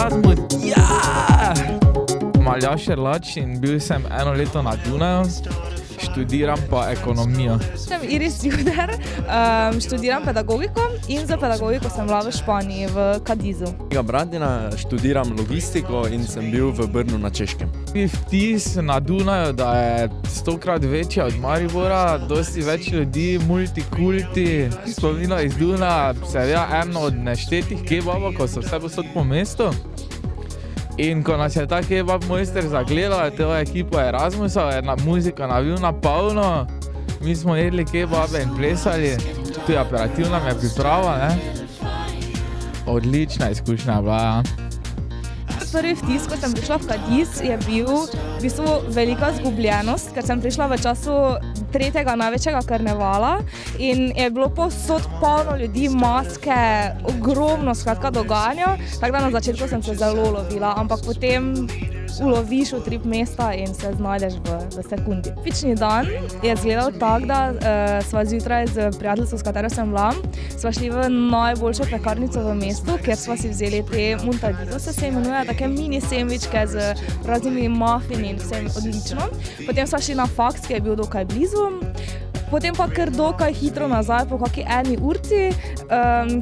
Erasmus, ja! Aljaž Erlač in bil sem eno leto na Dunaju, študiram pa ekonomijo. Sem Iris Juder, študiram pedagogiko in za pedagogiko sem bila v Španiji, v Cadizu. Bratina, študiram logistiko in sem bil v Brnu na Češkem. Vtis na Dunaju, da je 100-krat večja od Maribora, dosti več ljudi, multikulti. Spomnila iz Dunaja se je eno od neštetih kebabov, ko so vse posod po mestu. In ko nas je ta kebab mojster zagledal, to ekipo Erasmusa, je muzika navil na polno, mi smo jedli kebabe in plesali, tudi operativna me priprava, ne. Odlična izkušnja je bila, ja. Prvi vtis, ko sem prišla v Cadiz, je bil v bistvu velika zgubljenost, ker sem prišla v času tretjega največjega karnevala in je bilo povsod polno ljudi, maske, ogromno skratka dogajanja, tako da na začetku sem se zelo lovila, ampak potem uloviš utrip mesta in se znajdeš v sekundi. Tipični dan je izgledal tako, da sva zjutraj z prijateljico, s katero sem bila, sva šli v najboljšo pekarnico v mestu, kjer sva si vzeli te montadizo, se imenuje, take mini sendvičke z raznimi muffini in vsem odlično. Potem sva šli na faks, ki je bil dokaj blizu. Potem pa kar dokaj hitro nazaj, po kakšni eni urci,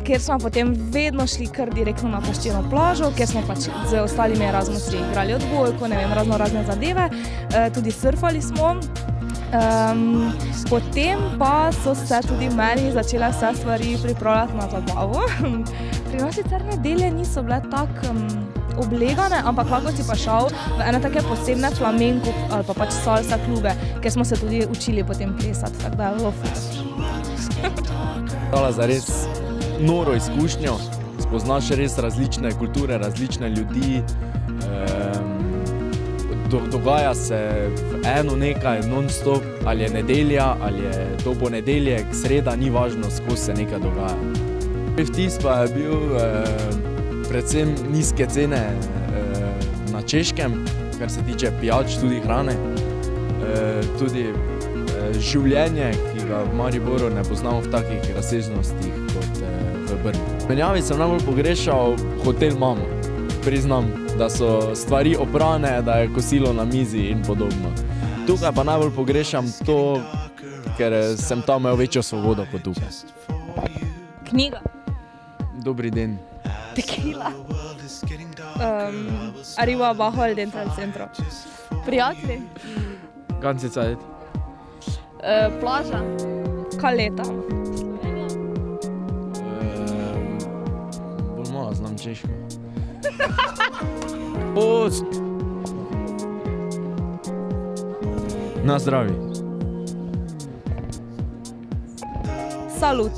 kjer smo potem vedno šli kar direktno na peščeno plažo, kjer smo pač z ostalimi Erasmusi igrali odbojko, ne vem, razne zadeve, tudi surfali smo. Potem pa so se tudi meni začele vse stvari pripravljati na zabavo. Pri nas sicer nedelje niso bile tako oblegane, ampak lahko si pa šel v ene take posebne flamenko ali pa pač salsa klube, kjer smo se tudi učili potem plesati, tako da je bilo ful. Dala za res noro izkušnjo, spoznaš res različne kulture, različne ljudi, dogaja se v eno nekaj non-stop, ali je nedelja, ali je to ponedeljek, sreda, ni važno, skozi se nekaj dogaja. Vtis pa je bil predvsem nizke cene na Češkem, kar se tiče pijač, tudi hrane, tudi življenje, ki ga v Mariboru ne poznamo v takih razsežnostih kot v Brnu. V menjavi sem najbolj pogrešal hotel mamo. Priznam, da so stvari oprane, da je kosilo na mizi in podobno. Tukaj pa najbolj pogrešam to, ker sem tam imel večjo svobodo kot tukaj. Knjiga. Dobri den. Tequila. Arriba, abajo, al dentro, al centro. Prijatelji. Ganze Zeit. Plaža. Kaleta. Bolj malo znam češko. Post! Na zdravi. Salut.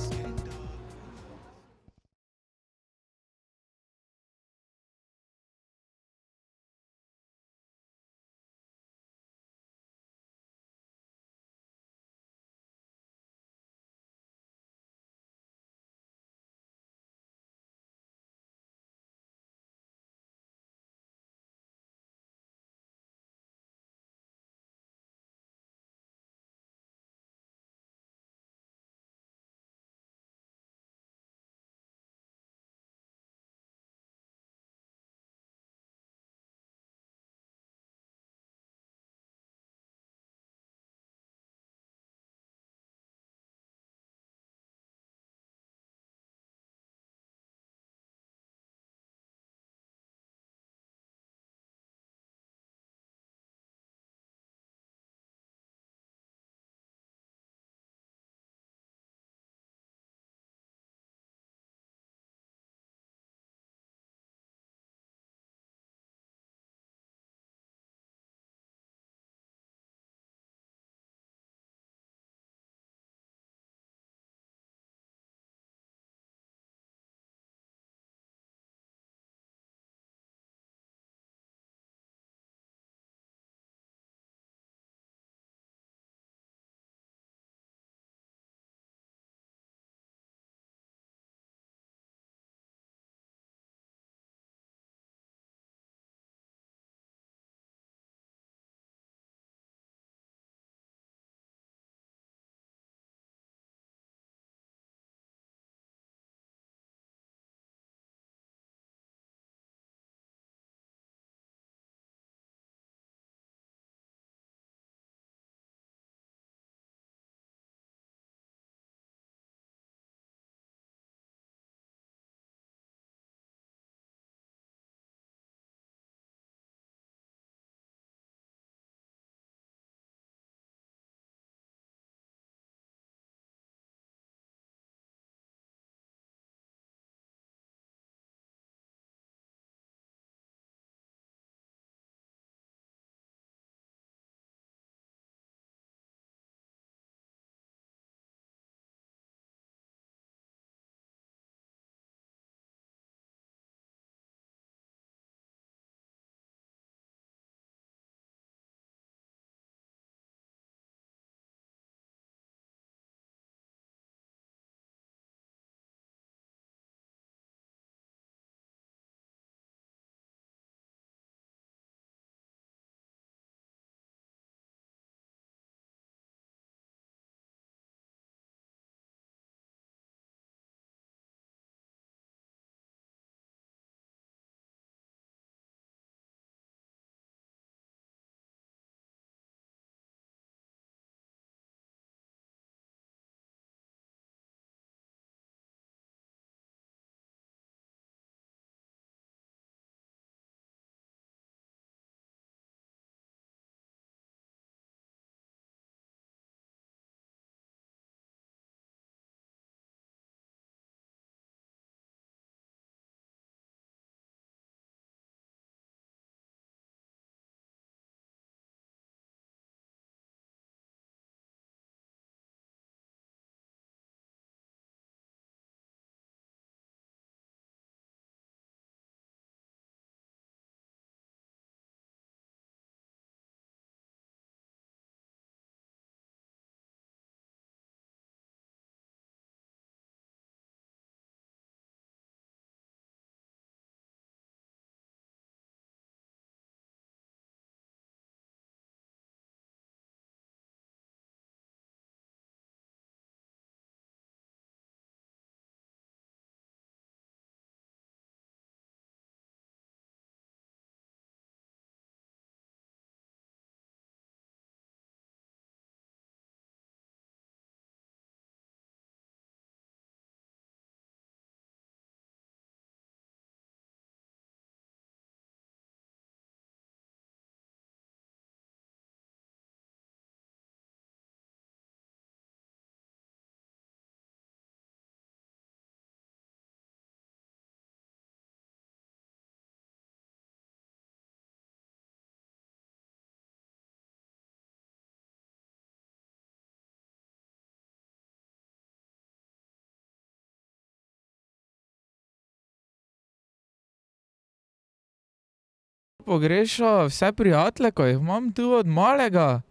pogrešal vse prijatelje, ko jih imam tu od malega.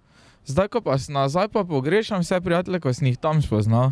Zdaj, ko pa sem nazaj, pa pogrešam vse prijatelje, ko sem jih tam spoznal.